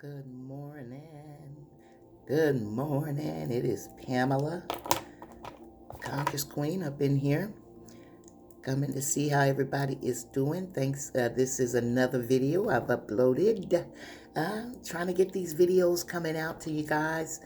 Good morning. Good morning. It is Pamela, Conscious Queen, up in here, coming to see how everybody is doing. Thanks. This is another video I've uploaded. Trying to get these videos coming out to you guys.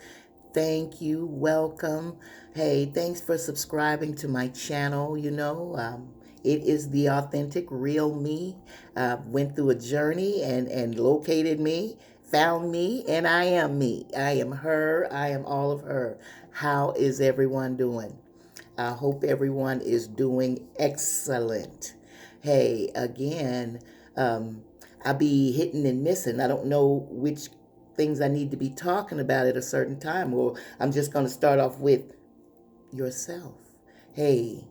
Thank you. Welcome. Hey, thanks for subscribing to my channel. It is the authentic, real me. Went through a journey and located me, found me, and I am me. I am her. I am all of her. How is everyone doing? I hope everyone is doing excellent. Hey, again, I be hitting and missing. I don't know which things I need to be talking about at a certain time. Well, I'm just going to start off with yourself. Hey,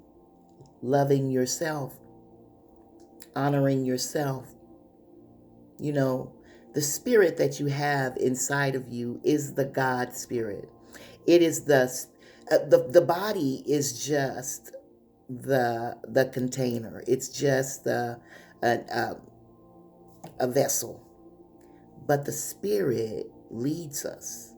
loving yourself, honoring yourself. You know, the spirit that you have inside of you is the God spirit. It is the body is just the container. It's just a vessel, but the spirit leads us.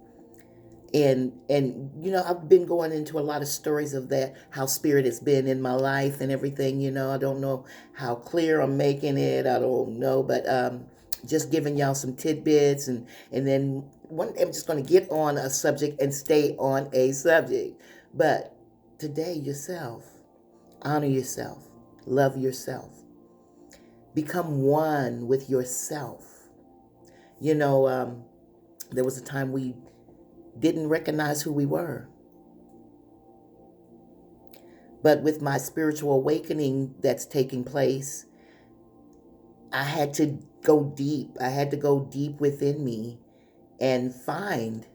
And I've been going into a lot of stories of that, how spirit has been in my life and everything. I don't know how clear I'm making it. I don't know, but just giving y'all some tidbits, and then one day I'm just going to get on a subject and stay on a subject. But today, yourself, honor yourself, love yourself, become one with yourself. There was a time we didn't recognize who we were. But with my spiritual awakening that's taking place, I had to go deep. I had to go deep within me and find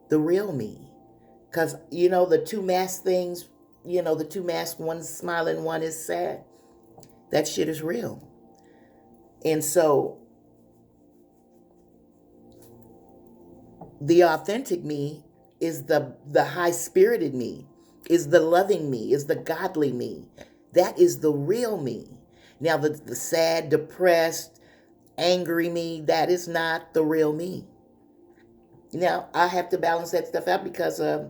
the real me. Because, the two masked things, the two masked, one's smiling, one is sad. That shit is real. And so the authentic me is the high-spirited me, is the loving me, is the godly me. That is the real me. Now, the sad, depressed, angry me, that is not the real me. Now, I have to balance that stuff out because I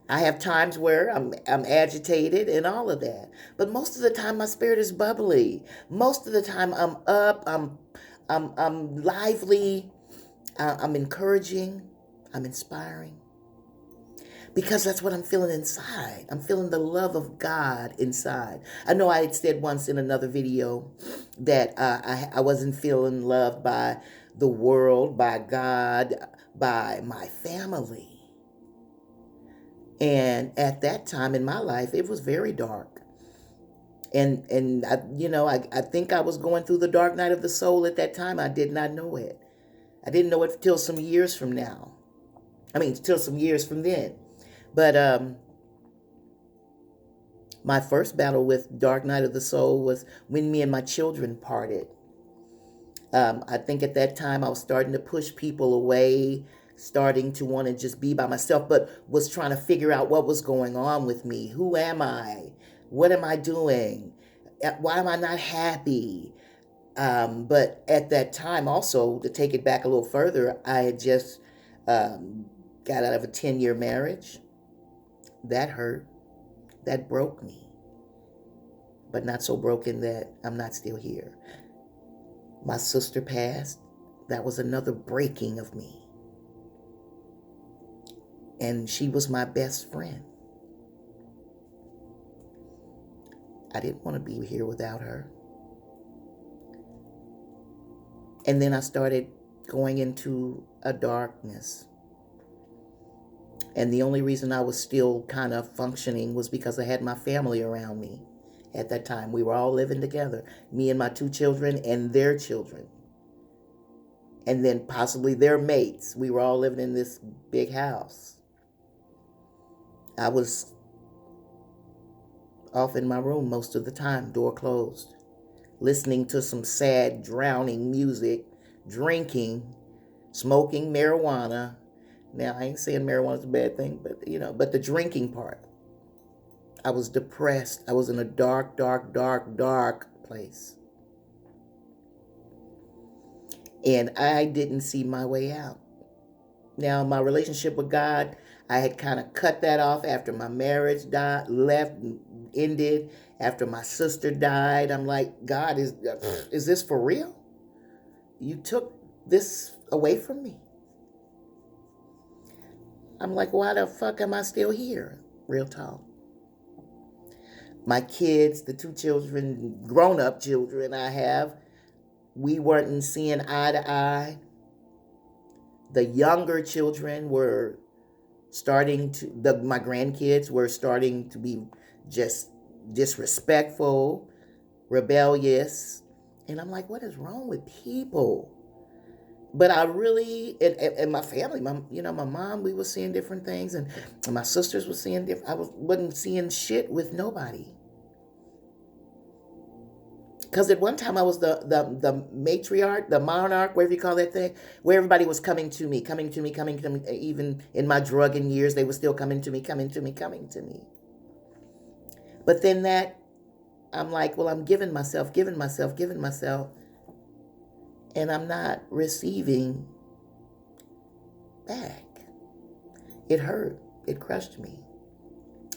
have times where I'm agitated and all of that. But most of the time, my spirit is bubbly. Most of the time, I'm up, I'm lively, I'm encouraging, I'm inspiring. Because that's what I'm feeling inside. I'm feeling the love of God inside. I know I had said once in another video that I wasn't feeling loved by the world, by God, by my family. And at that time in my life, it was very dark. And I think I was going through the dark night of the soul at that time. I did not know it. I didn't know it till some years from now. Till some years from then. But my first battle with dark night of the soul was when me and my children parted. I think at that time I was starting to push people away, starting to want to just be by myself, but was trying to figure out what was going on with me. Who am I? What am I doing? Why am I not happy? But at that time also, to take it back a little further, I had just got out of a 10-year marriage. That hurt. That broke me. But not so broken that I'm not still here. My sister passed. That was another breaking of me. And she was my best friend. I didn't want to be here without her. And then I started going into a darkness. And the only reason I was still kind of functioning was because I had my family around me at that time. We were all living together, me and my 2 children and their children. And then possibly their mates. We were all living in this big house. I was off in my room most of the time, door closed, listening to some sad, drowning music, drinking, smoking marijuana. Now, I ain't saying marijuana is a bad thing, but the drinking part. I was depressed. I was in a dark, dark, dark, dark place. And I didn't see my way out. Now, my relationship with God, I had kind of cut that off after my marriage ended, after my sister died. I'm like, God, is this for real? You took this away from me. I'm like, why the fuck am I still here? Real talk. My kids, the two children, grown up children I have, we weren't seeing eye to eye. The younger children were my grandkids were starting to be just disrespectful, rebellious. And I'm like, what is wrong with people? But I really, and my family, my mom, we were seeing different things, and my sisters were seeing different. Wasn't seeing shit with nobody. Because at one time I was the matriarch, the monarch, whatever you call that thing, where everybody was coming to me. Even in my drugging years, they were still coming to me. But then I'm like, well, I'm giving myself, and I'm not receiving back. It hurt. It crushed me.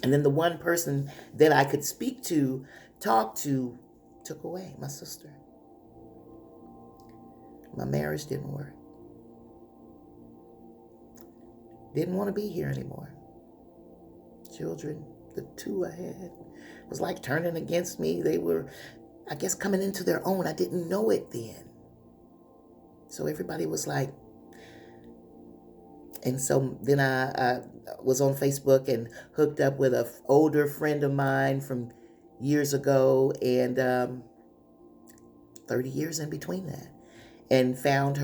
And then the one person that I could speak to, talk to, took away, my sister. My marriage didn't work. Didn't want to be here anymore. Children, the two I had, was like turning against me. They were, I guess, coming into their own. I didn't know it then. So everybody was like, and so then I was on Facebook and hooked up with an older friend of mine from years ago, and 30 years in between that, and found